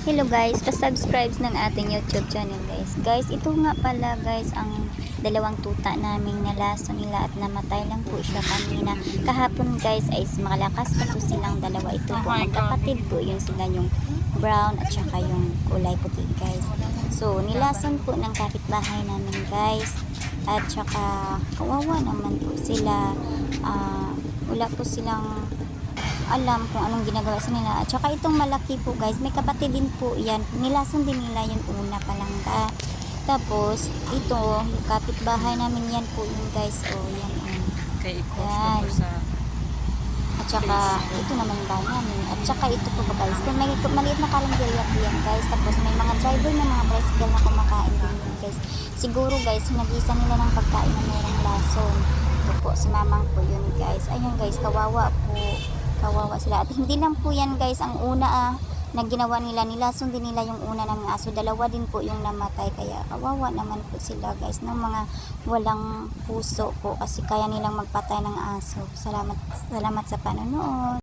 Hello guys, pa-subscribe ng ating YouTube channel guys. Guys, ito nga pala guys ang dalawang tuta naming nalaso nila at namatay lang po siya kanina. Kahapon guys ay malakas pa po silang dalawa. Ito po magkapatid po yun sila, yung brown at saka yung kulay puti guys. So nilason po ng kapitbahay namin guys. At saka kawawa naman po sila. Wala po silang alam kung anong ginagawa sa nila. At saka itong malaki po guys, may kapatid din po yan. Nilason din nila yung una pa lang ka. Tapos ito, yung kapitbahay namin yan po yun guys. O yan. Kay Yan. po sa At saka ito naman yung bahay namin. At saka ito po guys, kung may maliit na kalanggaliyak yan guys. Tapos may mga driver na mga tricycle na kumakain din yun guys. Siguro guys, nag-isa nila ng pagkain na mayroong lason. Ito po, si mamang po yun guys. Ayun guys, kawawa po. Kawawa sila. At hindi lang po yan guys ang una na ginawa nila. Nilason din nila yung una ng aso. Dalawa din po yung namatay. Kaya kawawa naman po sila guys. Ng mga walang puso po. Kasi kaya nilang magpatay ng aso. Salamat sa panonood.